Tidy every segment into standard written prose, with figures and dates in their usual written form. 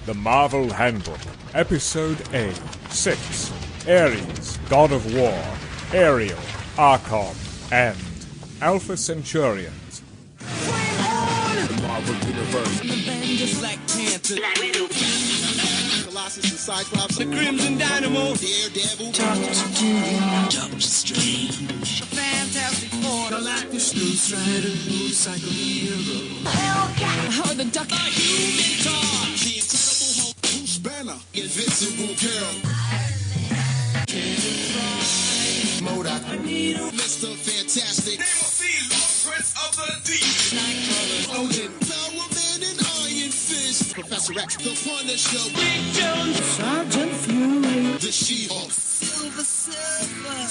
The Marvel Handbook, Episode A, 6, Ares, God of War, ARIEL, ARKON, and Alpha Centaurians. The Marvel Universe. The Avengers, Black Panther, Black Widow, Colossus and Cyclops, the Crimson Dynamo, Daredevil, Doctor Strange, the Fantastic Four, Galactus, Ghost Rider, Motorcycle Hero, Hellcat, the Duck, the Human Torch, the Incredible Hulk, Bruce Banner, Invincible Girl, MODOK, Mr. Fantastic, Prince of the Deep, Nightcrawler, Odin, Power Man and Iron Fist, Professor X, the Punisher, Big Jones, Sergeant Fury, the She-Hulk, Silver Surfer,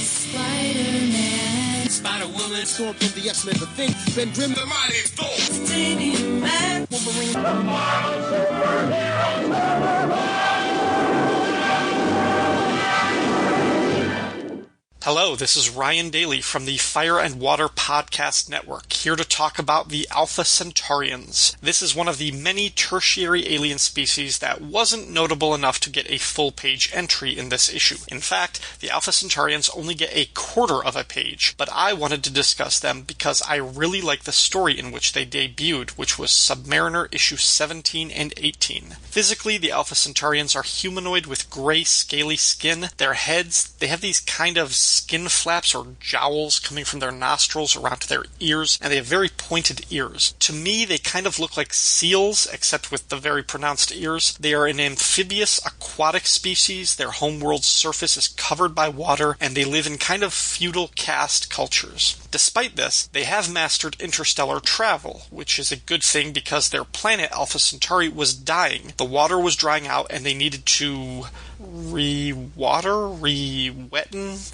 Spider-Man, Spider-Woman, Storm from the X-Men, the Thing, Ben Grimm, the Mighty Thor, Stadium Man, Wolverine, the Marvel Hello, this is Ryan Daly from the Fire and Water Podcast Network, here to talk about the Alpha Centaurians. This is one of the many tertiary alien species that wasn't notable enough to get a full-page entry in this issue. In fact, the Alpha Centaurians only get a quarter of a page, but I wanted to discuss them because I really like the story in which they debuted, which was Submariner issues 17 and 18. Physically, the Alpha Centaurians are humanoid with gray, scaly skin. Their heads, they have these kind of skin flaps or jowls coming from their nostrils around to their ears, and they have very pointed ears. To me, they kind of look like seals, except with the very pronounced ears. They are an amphibious aquatic species. Their homeworld's surface is covered by water, and they live in kind of feudal caste cultures. Despite this, they have mastered interstellar travel, which is a good thing because their planet, Alpha Centauri, was dying. The water was drying out, and they needed to re-wetten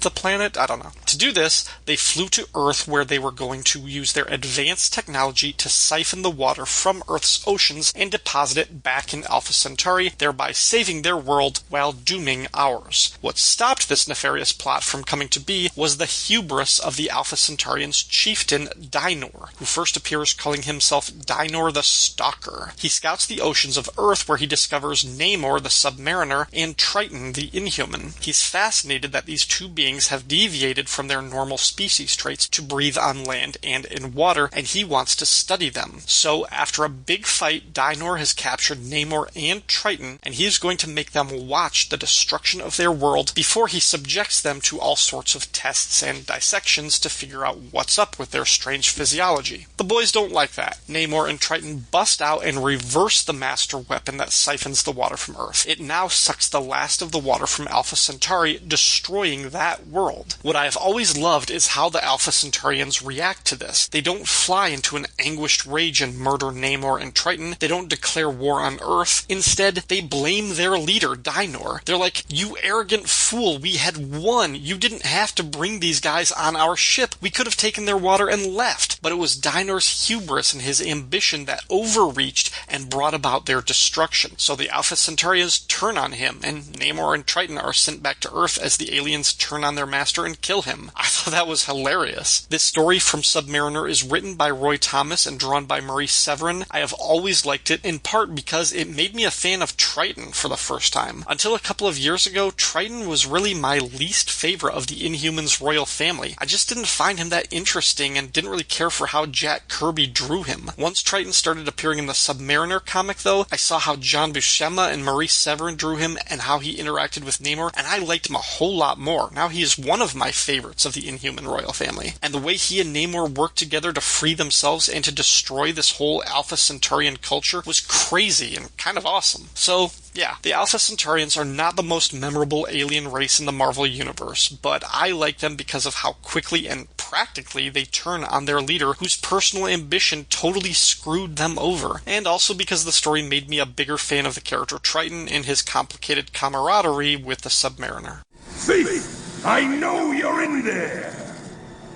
the planet? I don't know. To do this, they flew to Earth where they were going to use their advanced technology to siphon the water from Earth's oceans and deposit it back in Alpha Centauri, thereby saving their world while dooming ours. What stopped this nefarious plot from coming to be was the hubris of the Alpha Centaurians' chieftain, Dinor, who first appears calling himself Dinor the Stalker. He scouts the oceans of Earth where he discovers Namor the Submariner and Triton the Inhuman. He's fascinated that these two beings have deviated from their normal species traits to breathe on land and in water, and he wants to study them. So, after a big fight, Dinor has captured Namor and Triton, and he is going to make them watch the destruction of their world before he subjects them to all sorts of tests and dissections to figure out what's up with their strange physiology. The boys don't like that. Namor and Triton bust out and reverse the master weapon that siphons the water from Earth. It now sucks the last of the water from Alpha Centauri, destroying that world. What I have always loved is how the Alpha Centaurians react to this. They don't fly into an anguished rage and murder Namor and Triton. They don't declare war on Earth. Instead, they blame their leader, Dinor. They're like, "You arrogant fool, we had won. You didn't have to bring these guys on our ship. We could have taken their water and left." But it was Dinor's hubris and his ambition that overreached and brought about their destruction. So the Alpha Centaurians turn on him, and Namor and Triton are sent back to Earth as the aliens turn on their master and kill him. I thought that was hilarious. This story from Submariner is written by Roy Thomas and drawn by Maurice Severin. I have always liked it, in part because it made me a fan of Triton for the first time. Until a couple of years ago, Triton was really my least favorite of the Inhumans royal family. I just didn't find him that interesting and didn't really care for how Jack Kirby drew him. Once Triton started appearing in the Submariner comic, though, I saw how John Buscema and Maurice Severin drew him and how he interacted with Namor, and I liked him a whole lot more. Now he is one of my favorites of the Inhuman royal family. And the way he and Namor worked together to free themselves and to destroy this whole Alpha Centaurian culture was crazy and kind of awesome. So, yeah, the Alpha Centaurians are not the most memorable alien race in the Marvel Universe, but I like them because of how quickly and practically they turn on their leader, whose personal ambition totally screwed them over, and also because the story made me a bigger fan of the character Triton and his complicated camaraderie with the Submariner. Thief! I know you're in there!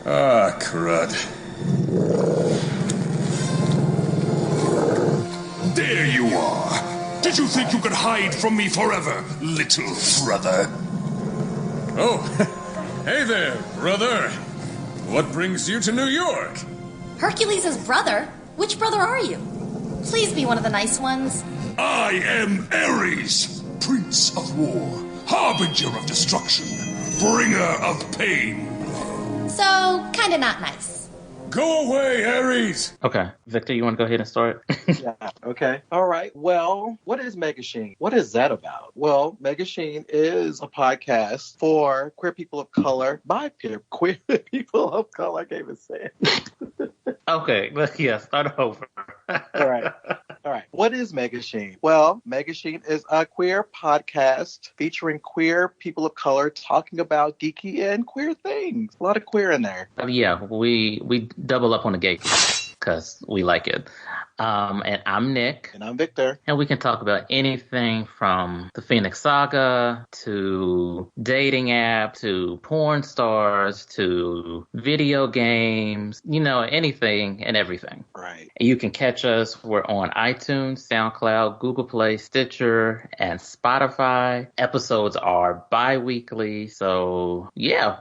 Ah, crud. There you are! Did you think you could hide from me forever, little brother? Oh, hey there, brother. What brings you to New York? Hercules' brother? Which brother are you? Please be one of the nice ones. I am Ares, Prince of War, Harbinger of Destruction, Bringer of Pain. So, kinda not nice. Go away, Ares! Okay, Victor, you want to go ahead and start? Yeah, okay. All right. Well, what is Megashine? What is that about? Well, Megashine is a podcast for queer people of color by queer people of color. I can't even say it. Okay, start over. All right. What is Megashine? Well, Megashine is a queer podcast featuring queer people of color talking about geeky and queer things. A lot of queer in there. Yeah, we double up on the gay because we like it. And I'm Nick. And I'm Victor. And we can talk about anything from the Phoenix Saga to dating apps to porn stars to video games, anything and everything. Right. And you can catch us. We're on iTunes, SoundCloud, Google Play, Stitcher, and Spotify. Episodes are bi-weekly. So, yeah,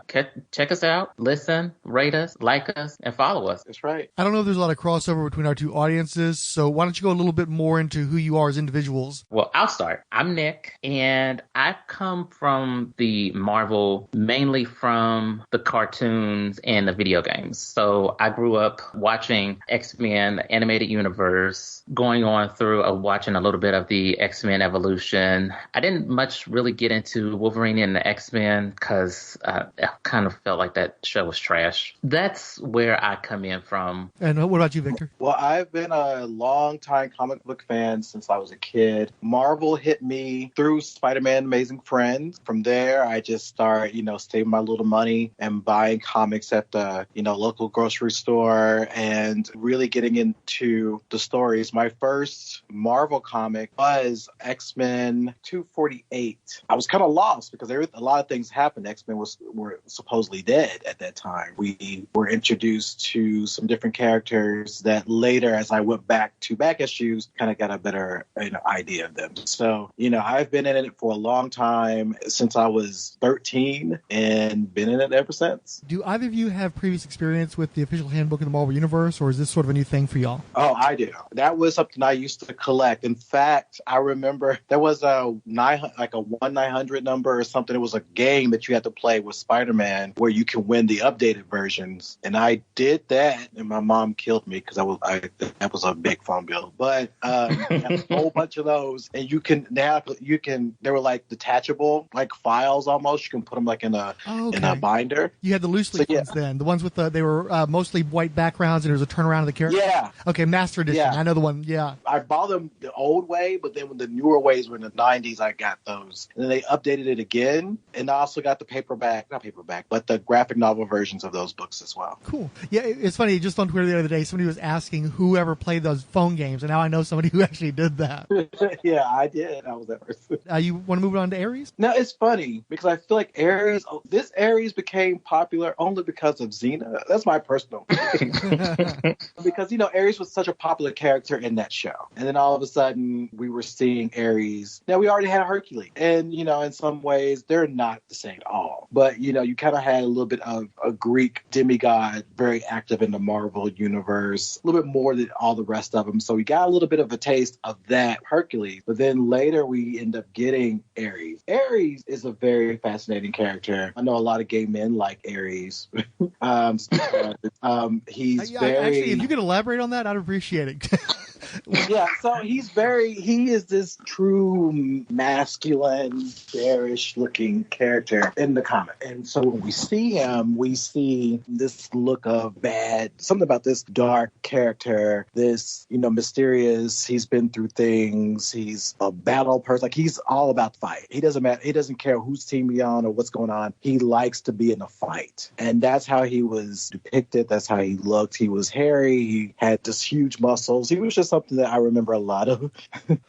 check us out, listen, rate us, like us, and follow us. That's right. I don't know if there's a lot of crossover between our two audiences, so why don't you go a little bit more into who you are as individuals? Well, I'll start. I'm Nick, and I've come from the Marvel, mainly from the cartoons and the video games. So I grew up watching X-Men, the animated universe, going on through watching a little bit of the X-Men evolution. I didn't much really get into Wolverine and the X-Men because I kind of felt like that show was trash. That's where I come in from. And what about you, Victor? Well, I've been a long-time comic book fan since I was a kid. Marvel hit me through Spider-Man Amazing Friends. From there, I just started, saving my little money and buying comics at the, local grocery store and really getting into the stories. My first Marvel comic was X-Men 248. I was kind of lost because a lot of things happened. X-Men were supposedly dead at that time. We were introduced to some different characters that later, as I went back to back issues, kind of got a better idea of them. So, I've been in it for a long time, since I was 13, and been in it ever since. Do either of you have previous experience with the official handbook of the Marvel Universe, or is this sort of a new thing for y'all? Oh, I do. That was something I used to collect. In fact, I remember there was a 1-900 number or something. It was a game that you had to play with Spider-Man where you can win the updated versions. And I did that, and my mom killed me because that was a big phone bill. But a whole bunch of those, and they were like detachable, like files almost. You can put them like in a binder. You had the loose leaf ones then, the ones with they were mostly white backgrounds, and there was a turnaround of the character. Yeah. Okay, Master Edition. Yeah. I know the one. Yeah. I bought them the old way, but then when the newer ways were in the 90s, I got those. And then they updated it again, and I also got but the graphic novel versions of those books as well. Cool. Yeah, it's funny. Just on Twitter the other day, somebody was asking whoever played those phone games, and now I know somebody who actually did that. Yeah, I did. I was that person. You want to move on to Ares? No, it's funny because I feel like this Ares became popular only because of Xena. That's my personal opinion. Because, Ares was such a popular character in that show. And then all of a sudden we were seeing Ares. Now we already had Hercules. And, in some ways they're not the same at all. But, you kind of had a little bit of a Greek demigod very active in the Marvel universe, a little bit more than all the rest of them. So we got a little bit of a taste of that Hercules. But then later we end up getting Ares. Ares is a very fascinating character. I know a lot of gay men like Ares. He's Actually, if you could elaborate on that, I'd appreciate it. Yeah, so he is this true masculine, bearish looking character in the comic. And so when we see him, we see this look of bad, something about this dark character, this, mysterious, he's been through things, he's a battle person, like he's all about the fight. He doesn't care whose team he's on or what's going on. He likes to be in a fight. And that's how he was depicted, that's how he looked. He was hairy, he had this huge muscles. He was just something that I remember a lot of.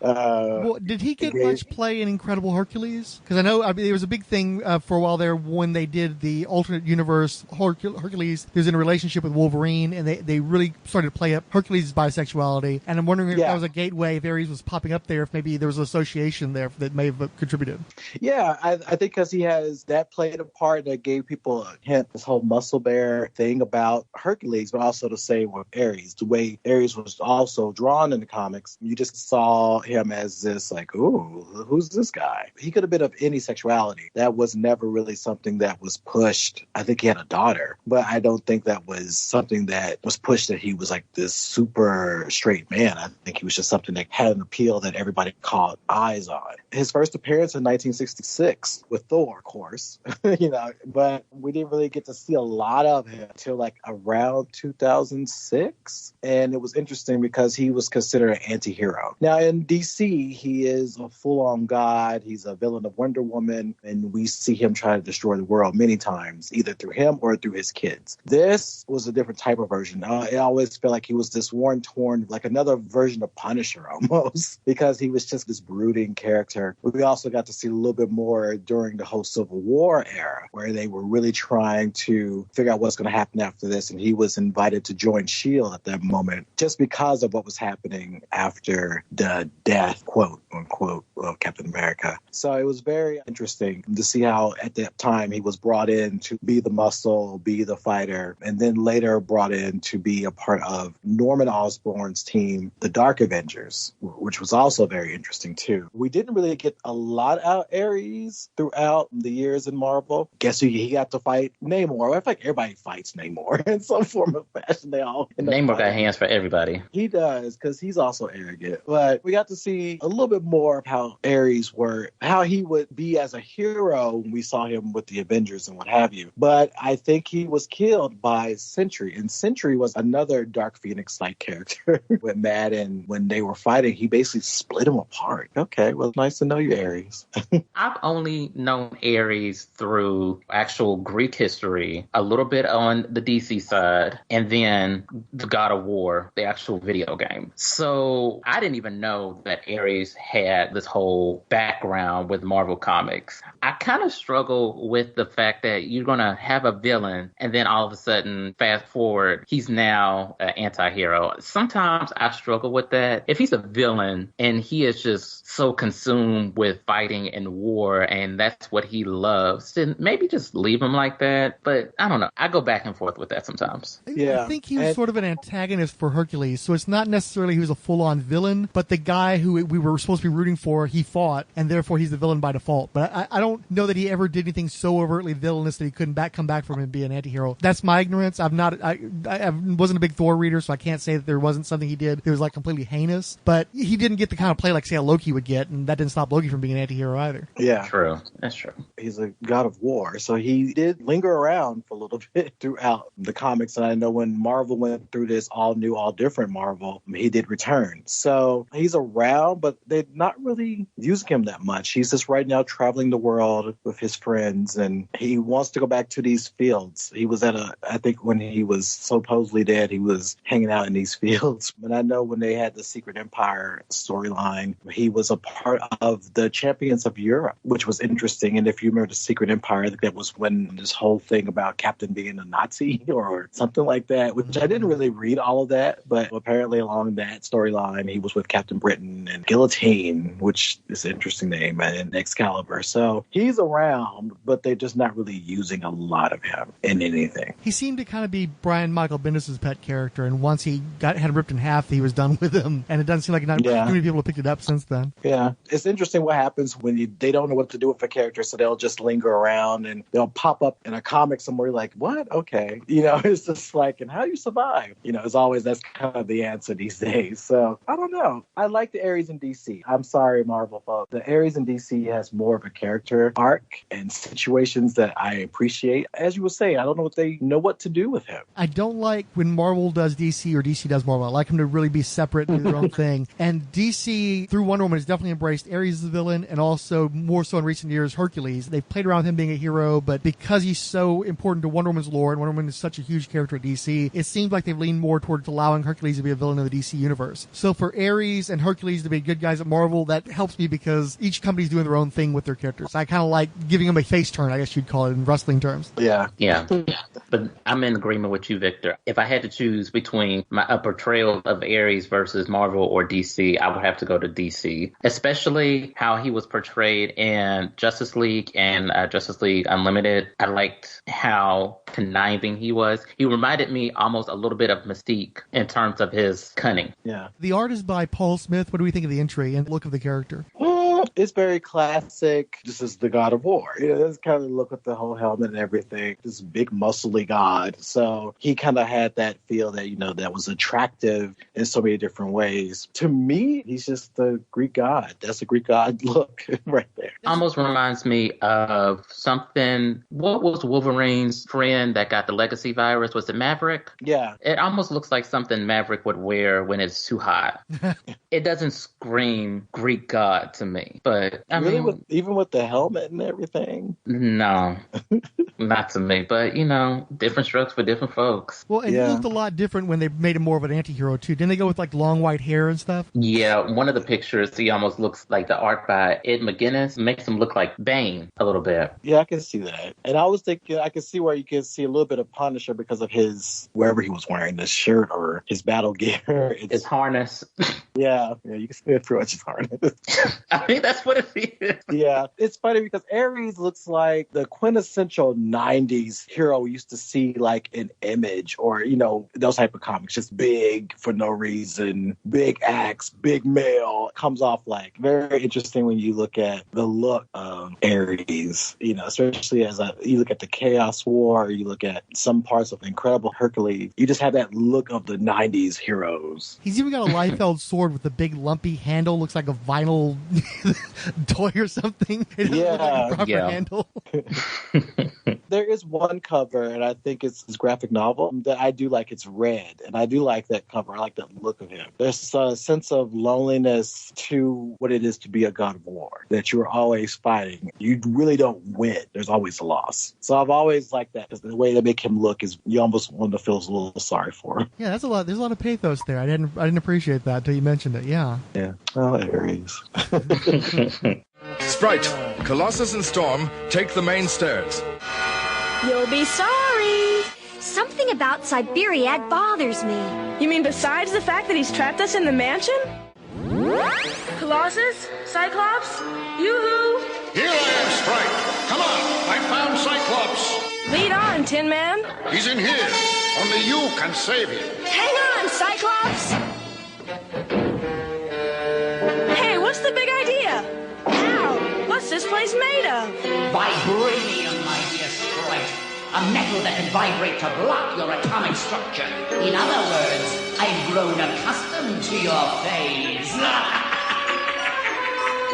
Well, did he get much play in Incredible Hercules? Because I know there was a big thing for a while there when they did the alternate universe Hercules. He was in a relationship with Wolverine, and they really started to play up Hercules' bisexuality. And I'm wondering if that was a gateway, if Ares was popping up there, if maybe there was an association there that may have contributed. Yeah, I think because he has that played a part that gave people a hint, this whole muscle bear thing about Hercules, but also the same with Ares. The way Ares was also drawn on in the comics. You just saw him as this like, ooh, who's this guy? He could have been of any sexuality. That was never really something that was pushed. I think he had a daughter, but I don't think that was something that was pushed that he was like this super straight man. I think he was just something that had an appeal that everybody caught eyes on. His first appearance in 1966 with Thor, of course, but we didn't really get to see a lot of him until like around 2006. And it was interesting because he was considered an anti-hero. Now in DC, he is a full-on god. He's a villain of Wonder Woman, and we see him try to destroy the world many times, either through him or through his kids. This was a different type of version. I always felt like he was this worn-torn, like another version of Punisher almost, because he was just this brooding character. We also got to see a little bit more during the whole Civil War era, where they were really trying to figure out what's going to happen after this, and he was invited to join S.H.I.E.L.D. at that moment just because of what was happening after the death, quote unquote, of Captain America. So it was very interesting to see how at that time he was brought in to be the muscle, be the fighter, and then later brought in to be a part of Norman Osborn's team, the Dark Avengers, which was also very interesting too. We didn't really get a lot out of Ares throughout the years in Marvel. Guess he got to fight Namor. I feel like everybody fights Namor in some form of fashion. Namor got hands for everybody. He does, because he's also arrogant. But we got to see a little bit more of how Ares how he would be as a hero when we saw him with the Avengers and what have you. But I think he was killed by Sentry, and Sentry was another Dark Phoenix-like character with Madden. When they were fighting, he basically split him apart. Okay, well, nice to know you, Ares. I've only known Ares through actual Greek history, a little bit on the DC side, and then the God of War, the actual video game. So I didn't even know that Ares had this whole background with Marvel Comics. I kind of struggle with the fact that you're going to have a villain and then all of a sudden, fast forward, he's now an anti-hero. Sometimes I struggle with that. If he's a villain and he is just so consumed with fighting and war and that's what he loves, then maybe just leave him like that. But I don't know. I go back and forth with that sometimes. Yeah. I think he was sort of an antagonist for Hercules, so it's not necessarily he was a full-on villain, but the guy who we were supposed to be rooting for, he fought, and therefore he's the villain by default. But I don't know that he ever did anything so overtly villainous that he couldn't come back from it and be an anti-hero. That's my ignorance. I wasn't a big Thor reader, so I can't say that there wasn't something he did that was like completely heinous, but he didn't get the kind of play like, say, a Loki would get, and that didn't stop Loki from being an anti-hero either. Yeah. True. That's true. He's a god of war, so he did linger around for a little bit throughout the comics, and I know when Marvel went through this all new, all different Marvel, he did return. So he's around, but they're not really using him that much. He's just right now traveling the world with his friends, and he wants to go back to these fields. He was I think when he was supposedly dead, he was hanging out in these fields. But I know when they had the Secret Empire storyline, he was a part of the Champions of Europe, which was interesting. And if you remember the Secret Empire, I think that was when this whole thing about Captain being a Nazi or something like that, which I didn't really read all of that, but apparently along that storyline, he was with Captain Britain and Guillotine, which is an interesting name, and Excalibur. So he's around, but they're just not really using a lot of him in anything. He seemed to kind of be Brian Michael Bendis' pet character, and once he had him ripped in half, he was done with him, and it doesn't seem like too many people have picked it up since then. Yeah. It's interesting what happens when they don't know what to do with a character, so they'll just linger around, and they'll pop up in a comic somewhere like, what? Okay. It's just like, and how you survive? It's always, that's kind of the answer these days. So, I don't know. I like the Ares in DC. I'm sorry, Marvel folks. The Ares in DC has more of a character arc and situations that I appreciate. As you were saying, I don't know if they know what to do with him. I don't like when Marvel does DC or DC does Marvel. I like them to really be separate and do their own thing. And DC, through Wonder Woman, has definitely embraced Ares as the villain, and also more so in recent years, Hercules. They've played around with him being a hero, but because he's so important to Wonder Woman's lore, and Wonder Woman is such a huge character at DC, it seems like they've leaned more towards allowing Hercules to be a villain in the DC universe. So for Ares and Hercules to be good guys at Marvel, that helps me because each company's doing their own thing with their characters. I kind of like giving them a face turn, I guess you'd call it in wrestling terms. Yeah. But I'm in agreement with you, Victor. If I had to choose between a portrayal of Ares versus Marvel or DC, I would have to go to DC, especially how he was portrayed in Justice League and Justice League Unlimited. I liked how conniving he was. He reminded me almost a little bit of Mystique in terms of his cunning. Yeah. The art is by Paul Smith. What do we think of the entry and look of the character? It's very classic. This is the God of War. That's kind of the look with the whole helmet and everything. This big muscly god. So he kind of had that feel that, that was attractive in so many different ways. To me, he's just the Greek god. That's a Greek god look right there. Almost reminds me of something. What was Wolverine's friend that got the legacy virus? Was it Maverick? Yeah. It almost looks like something Maverick would wear when it's too hot. It doesn't scream Greek god to me. But I mean, even with the helmet and everything? No, not to me. But, different strokes for different folks. Well, and he looked a lot different when they made him more of an anti-hero, too. Didn't they go with, long white hair and stuff? Yeah, one of the pictures, he almost looks like the art by Ed McGuinness. Makes him look like Bane a little bit. Yeah, I can see that. And I was thinking, I can see where you can see a little bit of Punisher because of wherever he was wearing this shirt or his battle gear. His harness. Yeah, you can see it pretty much his harness. I mean, that's what it is. Yeah, it's funny because Ares looks like the quintessential 90s hero we used to see in Image or, those type of comics. Just big for no reason, big axe, big male. Comes off very interesting when you look at the look of Ares, especially as you look at the Chaos War, you look at some parts of Incredible Hercules. You just have that look of the 90s heroes. He's even got a Liefeld sword with a big lumpy handle. Looks like a vinyl toy or something. It doesn't look like a proper handle. There is one cover, and I think it's his graphic novel, that I do like. It's red, and I do like that cover. I like the look of him. There's a sense of loneliness to what it is to be a god of war, that you're always fighting. You really don't win. There's always a loss. So I've always liked that, because the way they make him look is you almost want to feel a little sorry for him. Yeah, that's a lot. There's a lot of pathos there. I didn't appreciate that until you mentioned it. Yeah. Yeah. Oh, Ares. Sprite, Colossus and Storm, take the main stairs. You'll be sorry. Something about Siberiad bothers me. You mean besides the fact that he's trapped us in the mansion? Colossus? Cyclops? Yoo-hoo! Here I am, Sprite. Come on, I found Cyclops. Lead on, Tin Man. He's in here. Only you can save him. Hang on, Cyclops! Hey, what's the big idea? Ow! What's this place made of? Vibranium, my dear Sprite. A metal that can vibrate to block your atomic structure. In other words, I've grown accustomed to your phase.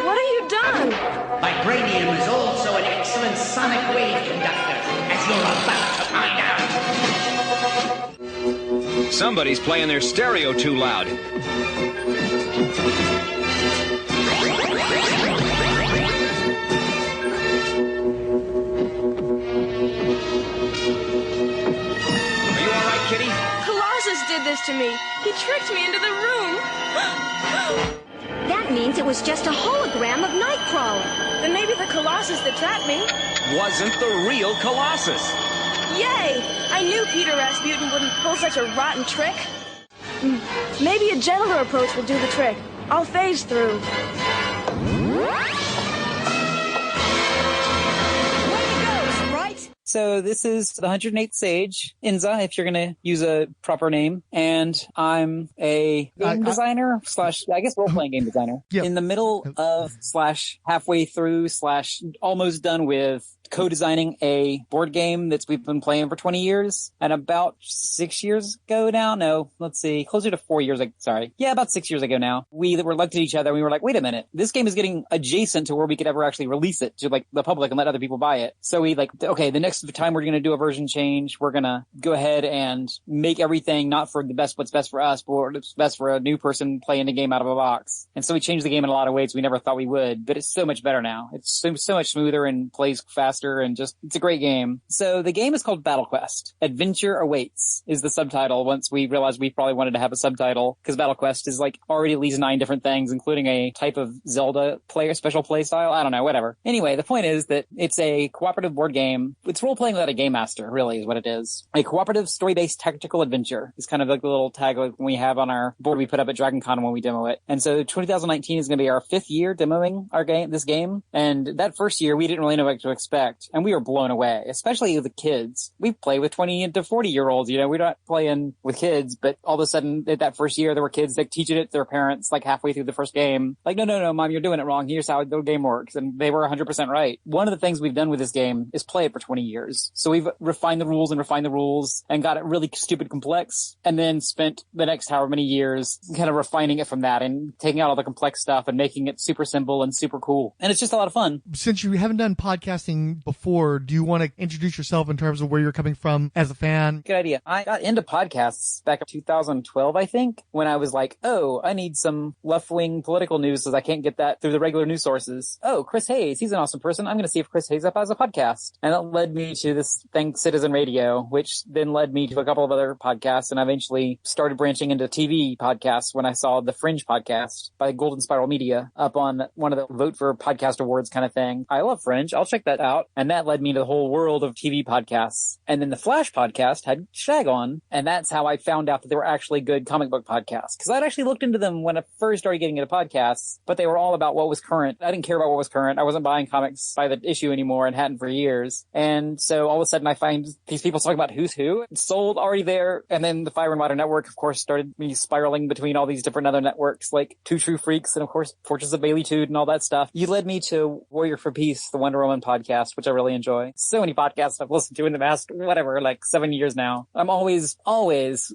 What have you done? Vibranium is also an excellent sonic wave conductor, as you're about to find out. Somebody's playing their stereo too loud. Colossus did this to me. He tricked me into the room. That means it was just a hologram of Nightcrawler. Then maybe the Colossus that trapped me wasn't the real Colossus. Yay! I knew Peter Rasputin wouldn't pull such a rotten trick. Maybe a gentler approach will do the trick. I'll phase through. So this is the 108th Sage, Inza, if you're going to use a proper name. And I'm a game designer / I guess role-playing game designer. Yep. In the middle of / halfway through / almost done with co-designing a board game we've been playing for 20 years. And about 6 years ago now, no, let's see, closer to 4 years, about 6 years ago now, we were looked at each other and we were like, wait a minute, this game is getting adjacent to where we could ever actually release it to the public and let other people buy it. So we okay, the next time we're going to do a version change, we're going to go ahead and make everything not for what's best for us, but what's best for a new person playing the game out of a box. And so we changed the game in a lot of ways we never thought we would, but it's so much better now. It's so much smoother and plays faster Master, and just, it's a great game. So the game is called Battle Quest. Adventure Awaits is the subtitle once we realized we probably wanted to have a subtitle, because Battle Quest is like already at least 9 different things, including a type of Zelda special play style. I don't know, whatever. Anyway, the point is that it's a cooperative board game. It's role-playing without a game master, really, is what it is. A cooperative story-based tactical adventure is kind of like the little tag we have on our board we put up at DragonCon when we demo it. And so 2019 is going to be our 5th year demoing this game. And that first year, we didn't really know what to expect. And we were blown away, especially the kids. We play with 20 to 40-year-olds, you know, we're not playing with kids, but all of a sudden, that first year, there were kids that teaching it to their parents, like halfway through the first game. Like, no, Mom, you're doing it wrong. Here's how the game works. And they were 100% right. One of the things we've done with this game is play it for 20 years. So we've refined the rules and got it really stupid complex, and then spent the next however many years kind of refining it from that and taking out all the complex stuff and making it super simple and super cool. And it's just a lot of fun. Since you haven't done podcasting before, do you want to introduce yourself in terms of where you're coming from as a fan? Good idea. I got into podcasts back in 2012, I think, when I was like, oh, I need some left-wing political news because I can't get that through the regular news sources. Oh, Chris Hayes, he's an awesome person. I'm going to see if Chris Hayes has a podcast. And that led me to this thing, Citizen Radio, which then led me to a couple of other podcasts, and I eventually started branching into TV podcasts when I saw the Fringe podcast by Golden Spiral Media up on one of the Vote for Podcast Awards kind of thing. I love Fringe. I'll check that out. And that led me to the whole world of TV podcasts. And then the Flash podcast had Shag on, and that's how I found out that they were actually good comic book podcasts. Because I'd actually looked into them when I first started getting into podcasts, but they were all about what was current. I didn't care about what was current. I wasn't buying comics by the issue anymore and hadn't for years. And so all of a sudden I find these people talking about who's who. It's sold already there. And then the Fire and Water Network, of course, started me spiraling between all these different other networks like Two True Freaks and, of course, Fortress of Baileytude and all that stuff. You led me to Warrior for Peace, the Wonder Woman podcast, which I really enjoy. So many podcasts I've listened to in the past, like 7 years now. I'm always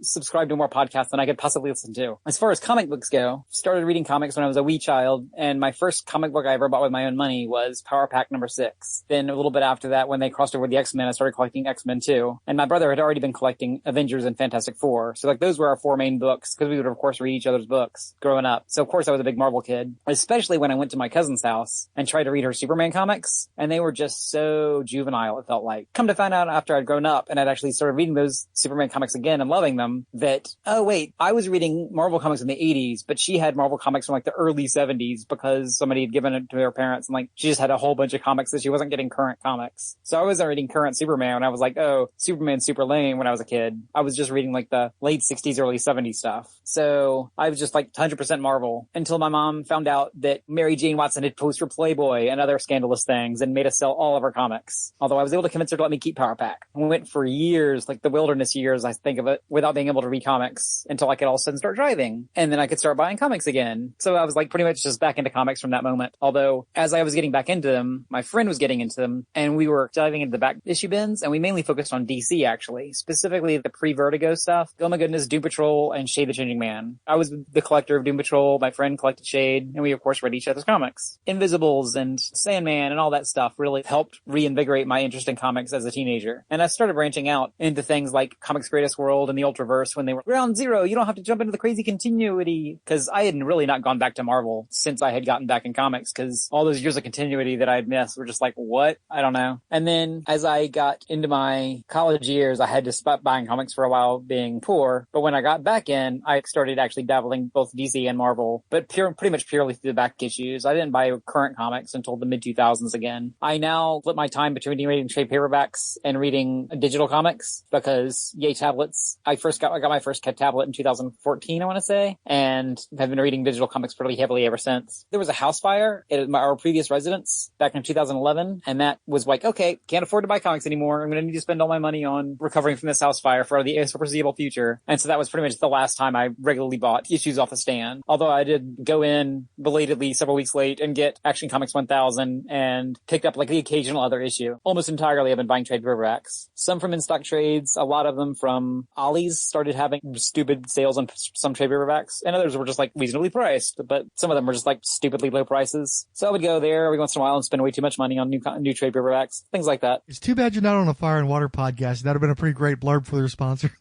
subscribed to more podcasts than I could possibly listen to. As far as comic books go, started reading comics when I was a wee child, and my first comic book I ever bought with my own money was Power Pack number 6. Then a little bit after that, when they crossed over with the X-Men, I started collecting X-Men too. And my brother had already been collecting Avengers and Fantastic Four. So like those were our 4 main books, because we would of course read each other's books growing up. So of course I was a big Marvel kid, especially when I went to my cousin's house and tried to read her Superman comics. And they were just so juvenile, it felt like. Come to find out after I'd grown up and I'd actually started reading those Superman comics again and loving them, that, oh wait, I was reading Marvel comics in the 80s, but she had Marvel comics from like the early 70s because somebody had given it to her parents, and like she just had a whole bunch of comics that she wasn't getting current comics. So I wasn't reading current Superman when I was like, oh, Superman's super lame when I was a kid. I was just reading like the late 60s, early 70s stuff. So I was just like 100% Marvel until my mom found out that Mary Jane Watson had posed for Playboy and other scandalous things and made us sell all of her comics. Although I was able to convince her to let me keep Power Pack. We went for years, like the wilderness years, I think of it, without being able to read comics until I could all of a sudden start driving. And then I could start buying comics again. So I was like pretty much just back into comics from that moment. Although as I was getting back into them, my friend was getting into them, and we were diving into the back issue bins, and we mainly focused on DC actually, specifically the pre-Vertigo stuff. Oh my goodness, Doom Patrol and Shade the Changing Man. I was the collector of Doom Patrol, my friend collected Shade, and we of course read each other's comics. Invisibles and Sandman and all that stuff really helped reinvigorate my interest in comics as a teenager. And I started branching out into things like Comics Greatest World and the Ultraverse when they were ground zero. You don't have to jump into the crazy continuity, because I had really not gone back to Marvel since I had gotten back in comics, because all those years of continuity that I had missed were just like, what? I don't know. And then as I got into my college years, I had to stop buying comics for a while being poor. But when I got back in, I started actually dabbling both DC and Marvel, but pretty much purely through the back issues. I didn't buy current comics until the mid-2000s again. I now split my time between reading trade paperbacks and reading digital comics because yay tablets. I got my first tablet in 2014, I want to say, and have been reading digital comics pretty heavily ever since. There was a house fire at our previous residence back in 2011, and that was like, okay, can't afford to buy comics anymore. I'm going to need to spend all my money on recovering from this house fire for the foreseeable future. And so that was pretty much the last time I regularly bought issues off the stand. Although I did go in belatedly several weeks late and get Action Comics 1000 and picked up like the occasional other issue. Almost entirely I've been buying trade paperbacks. Some from in-stock trades, a lot of them from Ollie's started having stupid sales on some trade paperbacks, and others were just like reasonably priced, but some of them were just like stupidly low prices. So I would go there every once in a while and spend way too much money on new trade paperbacks, things like that. It's too bad you're not on a Fire and Water podcast. That would have been a pretty great blurb for their sponsor.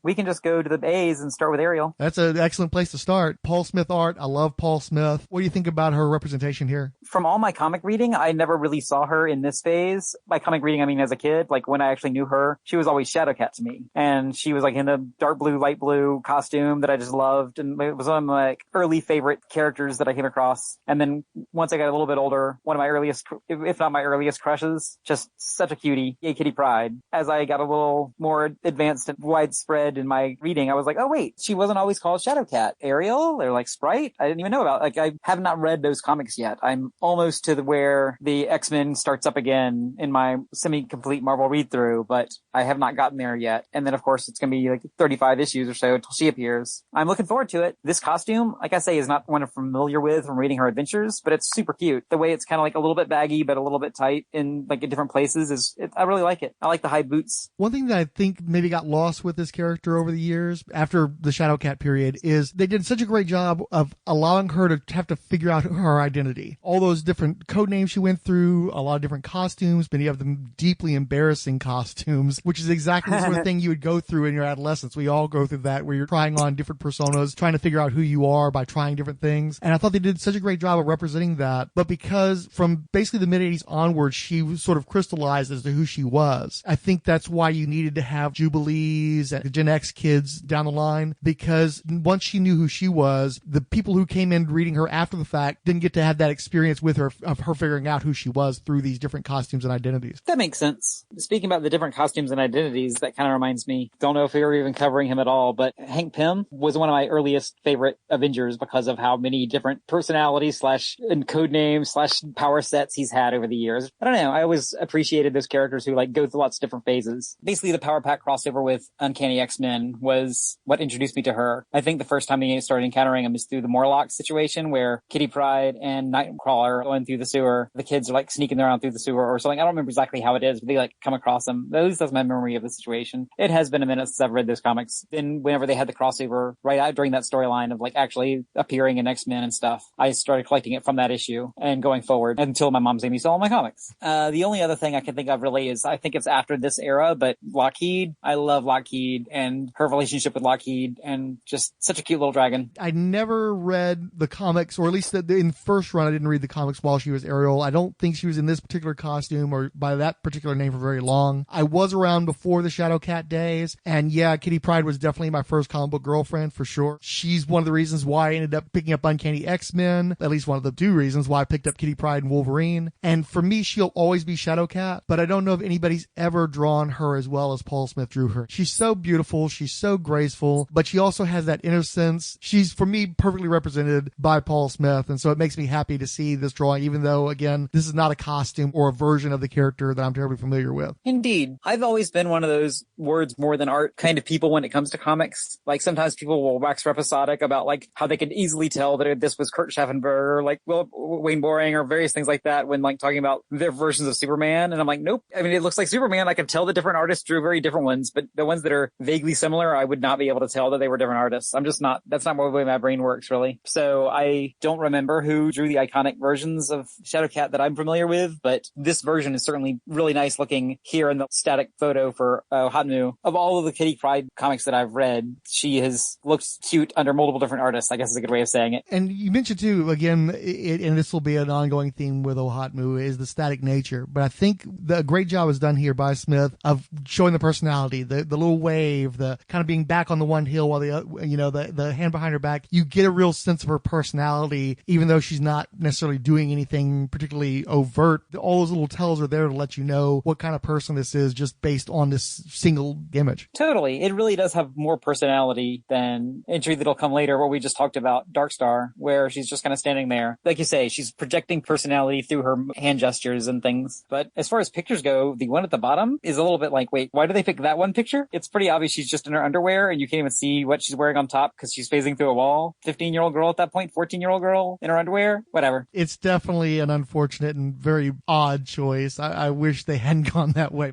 We can just go to the A's and start with ARIEL. That's an excellent place to start. Paul Smith art. I love Paul Smith. What do you think about her representation here? From all my comic reading, I never really saw her her in this phase. By comic reading, I mean as a kid, like when I actually knew her, she was always Shadowcat to me. And she was like in a dark blue, light blue costume that I just loved. And it was one of my like early favorite characters that I came across. And then once I got a little bit older, one of my earliest, if not my earliest crushes, just such a cutie, Yay Kitty Pryde. As I got a little more advanced and widespread in my reading, I was like, oh wait, she wasn't always called Shadowcat. Ariel or like Sprite? I didn't even know about. Like I have not read those comics yet. I'm almost to where the X-Men starts up again in my semi-complete Marvel read-through, but I have not gotten there yet. And then of course it's going to be like 35 issues or so until she appears. I'm looking forward to it. This costume, like I say, is not one I'm familiar with from reading her adventures, but it's super cute. The way it's kind of like a little bit baggy, but a little bit tight in like in different places I really like it. I like the high boots. One thing that I think maybe got lost with this character over the years after the Shadowcat period is they did such a great job of allowing her to have to figure out her identity. All those different code names she went through, a lot of different costumes, many of them deeply embarrassing costumes, which is exactly the sort of thing you would go through in your adolescence. We all go through that where you're trying on different personas, trying to figure out who you are by trying different things. And I thought they did such a great job of representing that. But because from basically the mid-80s onwards, she was sort of crystallized as to who she was. I think that's why you needed to have Jubilees and the Gen X kids down the line, because once she knew who she was, the people who came in reading her after the fact didn't get to have that experience with her of her figuring out who she was through these different costumes and identities. That makes sense. Speaking about the different costumes and identities, that kind of reminds me, don't know if we were even covering him at all, but Hank Pym was one of my earliest favorite Avengers because of how many different personalities and code names / power sets he's had over the years. I don't know. I always appreciated those characters who like go through lots of different phases. Basically, the Power Pack crossover with Uncanny X-Men was what introduced me to her. I think the first time I started encountering him is through the Morlock situation where Kitty Pryde and Nightcrawler are going through the sewer. The kids are like sneaking around through the sewer or something. I don't remember exactly how it is, but they like come across them. At least that's my memory of the situation. It has been a minute since I've read those comics. Then whenever they had the crossover right out during that storyline of like actually appearing in X-Men and stuff, I started collecting it from that issue and going forward until my mom made me sell all my comics. The only other thing I can think of really is I think it's after this era, but Lockheed. I love Lockheed and her relationship with Lockheed and just such a cute little dragon. I never read the comics, or at least in the first run, I didn't read the comics while she was Ariel. I don't think she was in this particular costume or by that particular name for very long. I was around before the Shadowcat days, and yeah, Kitty Pryde was definitely my first comic book girlfriend for sure. She's one of the reasons why I ended up picking up Uncanny X-Men, at least one of the two reasons why I picked up Kitty Pryde and Wolverine. And for me, she'll always be Shadowcat, but I don't know if anybody's ever drawn her as well as Paul Smith drew her. She's so beautiful, she's so graceful, but she also has that innocence. She's, for me, perfectly represented by Paul Smith, and so it makes me happy to see this drawing, even though, again, this is not a costume or a version of the character that I'm terribly familiar with. Indeed. I've always been one of those words more than art kind of people when it comes to comics. Like sometimes people will wax episodic about like how they could easily tell that this was Kurt Schaffenberg or like Wayne Boring or various things like that when like talking about their versions of Superman. And I'm like, nope. I mean, it looks like Superman. I can tell the different artists drew very different ones, but the ones that are vaguely similar, I would not be able to tell that they were different artists. I'm just not, that's not the way my brain works really. So I don't remember who drew the iconic versions of Shadowcat that I'm familiar with, but this version is certainly really nice looking here in the static photo for Hatmu. Of all of the Kitty Pryde comics that I've read, she has looked cute under multiple different artists, I guess is a good way of saying it. And you mentioned too, again, and this will be an ongoing theme with Ohatmu, is the static nature. But I think the great job was done here by Smith of showing the personality, the little wave, the kind of being back on the one hill while the hand behind her back. You get a real sense of her personality, even though she's not necessarily doing anything particularly overt. All those little tells are there to let you know what kind of person this is just based on this single image. Totally. It really does have more personality than entry that'll come later where we just talked about Darkstar, where she's just kind of standing there. Like you say, she's projecting personality through her hand gestures and things. But as far as pictures go, the one at the bottom is a little bit like, wait, why do they pick that one picture? It's pretty obvious she's just in her underwear and you can't even see what she's wearing on top because she's phasing through a wall. 15-year-old girl at that point, 14-year-old girl in her underwear, whatever. It's definitely an unfortunate and very odd choice. I wish they hadn't gone that way.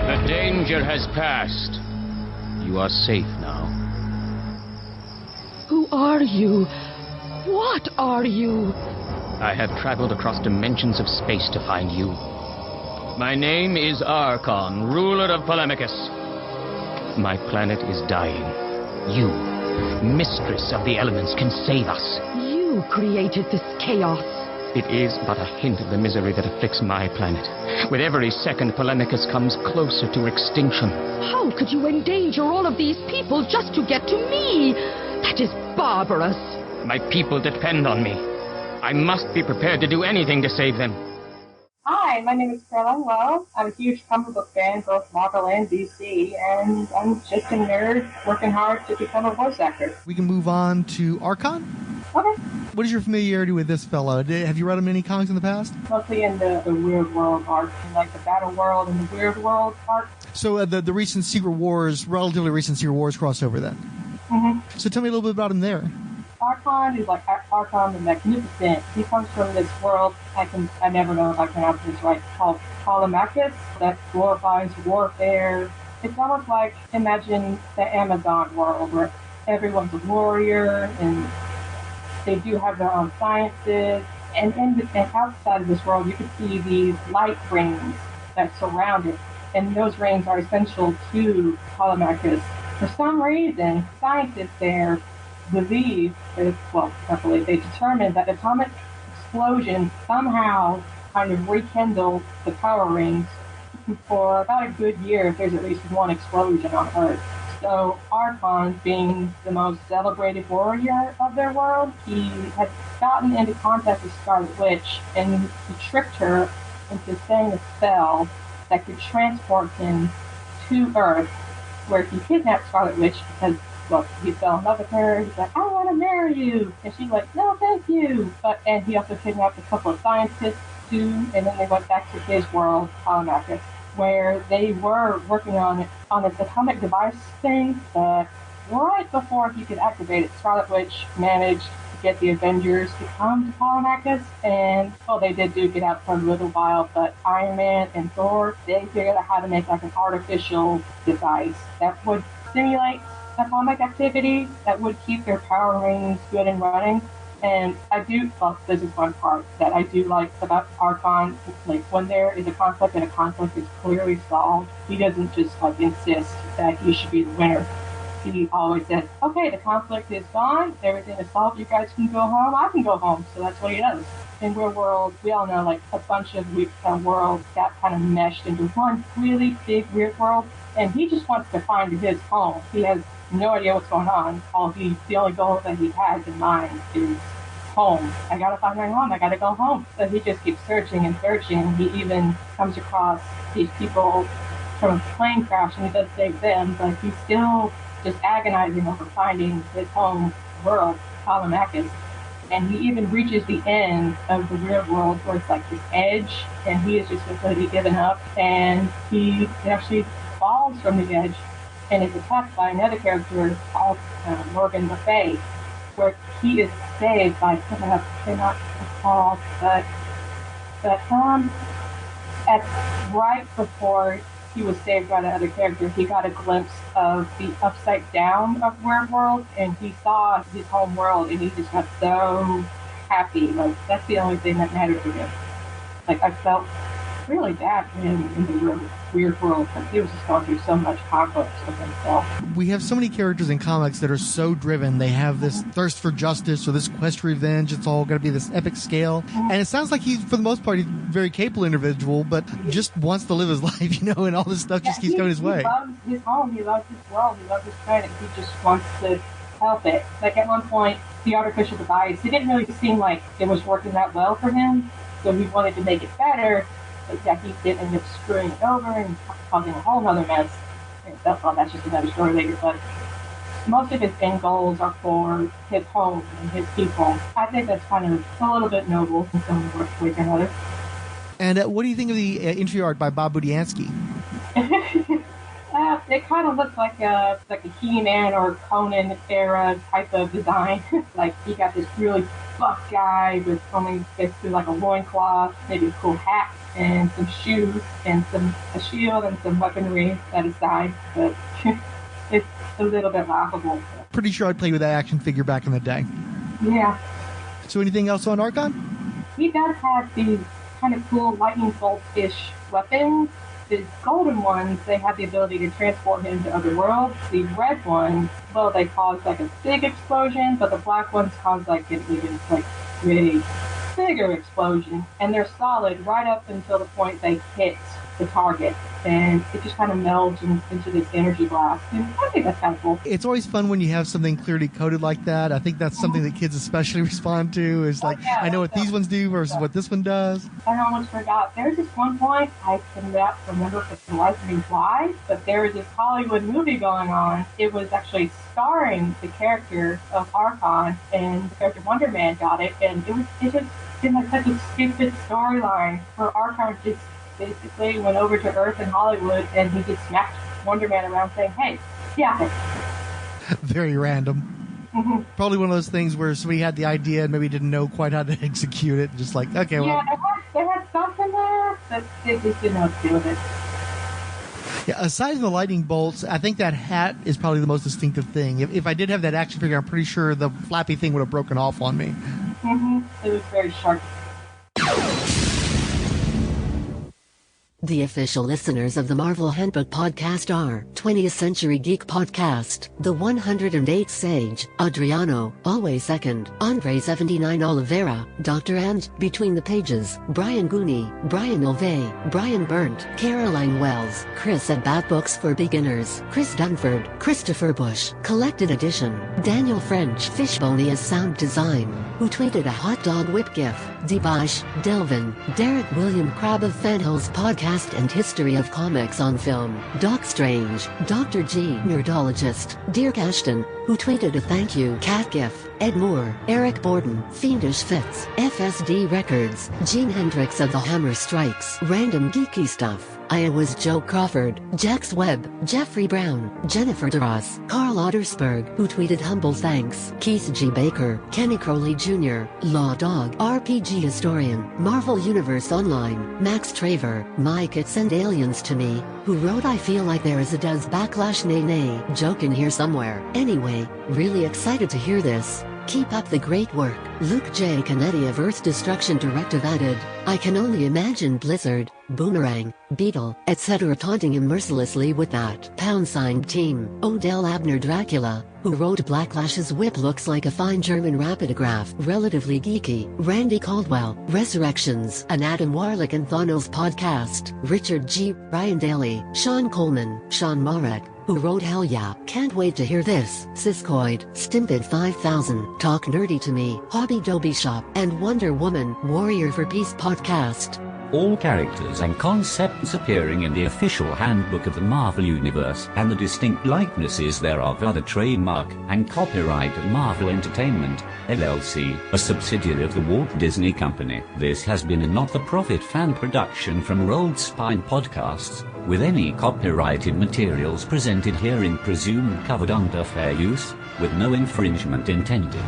The danger has passed. You are safe now. Who are you? What are you? I have traveled across dimensions of space to find you. My name is ARKON, ruler of Polemicus. My planet is dying. You, mistress of the elements, can save us. You created this chaos. It is but a hint of the misery that afflicts my planet. With every second, Polemicus comes closer to extinction. How could you endanger all of these people just to get to me? That is barbarous. My people depend on me. I must be prepared to do anything to save them. Hi, my name is Caroline Lowe. I'm a huge comic book fan, both Marvel and DC, and I'm just a nerd working hard to become a voice actor. We can move on to ARKON. Okay. What is your familiarity with this fellow? Have you read him any comics in the past? Mostly in the Weird World arc, like the Battle World and the Weird World arc. So the recent Secret Wars, relatively recent Secret Wars crossover then. Mm-hmm. So tell me a little bit about him there. ARKON is like ARKON the Magnificent. He comes from this world, I never know if I pronounce this right, called Polemachus, that glorifies warfare. It's almost like, imagine the Amazon world, where everyone's a warrior, and they do have their own sciences. And outside of this world, you can see these light rings that surround it. And those rings are essential to Polemachus. For some reason, scientists there believe, they determined that atomic explosion somehow kind of rekindled the power rings. For about a good year, if there's at least one explosion on Earth. So ARKON, being the most celebrated warrior of their world, he had gotten into contact with Scarlet Witch, and he tricked her into saying a spell that could transport him to Earth, where he kidnapped Scarlet Witch because, well, he fell in love with her. He's like, I want to marry you. And she's like, no, thank you. And he also kidnapped a couple of scientists, too, and then they went back to his world, Polemachus, where they were working on this atomic device thing that right before he could activate it, Scarlet Witch managed to get the Avengers to come to Polemachus, and, they did get out for a little while, but Iron Man and Thor, they figured out how to make like an artificial device that would simulate atomic activity, that would keep their power rings good and running. And this is one part that I do like about ARKON, like when there is a conflict and a conflict is clearly solved, he doesn't just insist that he should be the winner. He always says, okay, the conflict is gone, everything is solved, you guys can go home, I can go home. So that's what he does. In Weird World, we all know a bunch of worlds got kind of meshed into one really big Weird World, and he just wants to find his home. He has no idea what's going on. The only goal that he has in mind is home. I gotta find my home. I gotta go home. So he just keeps searching and searching. He even comes across these people from a plane crash, and he does save them, but he's still just agonizing over finding his home world, Polemachus. And he even reaches the end of the Weird World where it's like this edge, and he is just completely given up, and he actually falls from the edge and is attacked by another character called Morgan Le Fay, where he is saved by, I cannot recall, but at right before he was saved by the other character, he got a glimpse of the upside down of Weird World, and he saw his home world, and he just got so happy. That's the only thing that mattered to him. I felt really bad for him in the Weird World, because he was just going through so much conflict with himself. We have so many characters in comics that are so driven. They have this thirst for justice or this quest for revenge. It's all got to be this epic scale. And it sounds like for the most part, he's a very capable individual, but just wants to live his life, and all this stuff just keeps going his way. He loves his home. He loves his world. He loves his planet. He just wants to help it. At one point, the artificial device, it didn't really seem like it was working that well for him, so he wanted to make it better. But he did end up screwing it over and causing a whole other mess. That's just another story later, but most of his end goals are for his home and his people. I think that's kind of a little bit noble in some ways or another. And what do you think of the entry art by Bob Budiansky? It kind of looks like a He-Man or Conan era type of design. He got this really buff guy with only basically a loincloth, maybe a cool hat, and some shoes, and a shield, and some weaponry at his side. But it's a little bit laughable. Pretty sure I'd play with that action figure back in the day. Yeah. So anything else on ARKON? He does have these kind of cool lightning bolt-ish weapons. The golden ones, they have the ability to transport him to other worlds. The red ones, they cause a big explosion, but the black ones cause an even really bigger explosion, and they're solid right up until the point they hit the target, and it just kind of melds into this energy blast. And I think that's kind of cool. It's always fun when you have something clearly coded like that. I think that's something that kids especially respond to, is like, I know what these ones do versus what this one does. I almost forgot. There's this one point, I cannot remember for the life of me why, but there was this Hollywood movie going on. It was actually starring the character of ARKON, and the character Wonder Man got it, and it just seemed like such a stupid storyline where ARKON just basically went over to Earth in Hollywood and he just smacked Wonder Man around saying, hey, yeah. Very random. Mm-hmm. Probably one of those things where somebody had the idea and maybe didn't know quite how to execute it. Just like, okay, well. Yeah, they had something there, but they just didn't know what to do with it. Yeah, aside from the lightning bolts, I think that hat is probably the most distinctive thing. If I did have that action figure, I'm pretty sure the flappy thing would have broken off on me. Mm-hmm. It was very sharp. The official listeners of the Marvel Handbook podcast are 20th Century Geek Podcast, The 108 Sage, Adriano, Always Second, Andre 79 Oliveira, Dr. And, Between the Pages, Brian Gooney, Brian Olvey, Brian Burnt, Caroline Wells, Chris at Bat Books for Beginners, Chris Dunford, Christopher Bush, Collected Edition, Daniel French Fishbone as Sound Design, who tweeted a hot dog whip gif, Debash, Delvin, Derek William Crabb of Fanholes Podcast and History of Comics on Film, Doc Strange, Dr. G Nerdologist, Dirk Ashton, who tweeted a thank you cat gif, Ed Moore, Eric Borden, Fiendish Fitz, FSD Records, Gene Hendricks of The Hammer Strikes, Random Geeky Stuff, Iowa's Joe Crawford, Jax Webb, Jeffrey Brown, Jennifer DeRoss, Carl Ottersberg, who tweeted humble thanks, Keith G. Baker, Kenny Crowley Jr., Law Dog, RPG Historian, Marvel Universe Online, Max Traver, Mike It Send Aliens to Me, who wrote I feel like there is a Does Backlash Nay Nay joke in here somewhere. Anyway, really excited to hear this. Keep up the great work. Luke J. Canetti of Earth Destruction Directive added, I can only imagine Blizzard, Boomerang, Beetle, etc. taunting him mercilessly with that. # team. Odell Abner Dracula, who wrote Blacklash's whip looks like a fine German rapidograph. Relatively geeky. Randy Caldwell, Resurrections, an Adam Warlick and Thanos podcast. Richard G. Ryan Daly, Sean Coleman, Sean Marek, who wrote Hell Yeah, Can't Wait to Hear This, Siskoid, Stimped 5000, Talk Nerdy to Me, Hobby Dobie Shop, and Wonder Woman, Warrior for Peace podcast. All characters and concepts appearing in the official handbook of the Marvel Universe and the distinct likenesses thereof are the trademark and copyright of Marvel Entertainment, LLC, a subsidiary of the Walt Disney Company. This has been a not-for-profit fan production from Rolled Spine Podcasts, with any copyrighted materials presented herein presumed covered under fair use, with no infringement intended.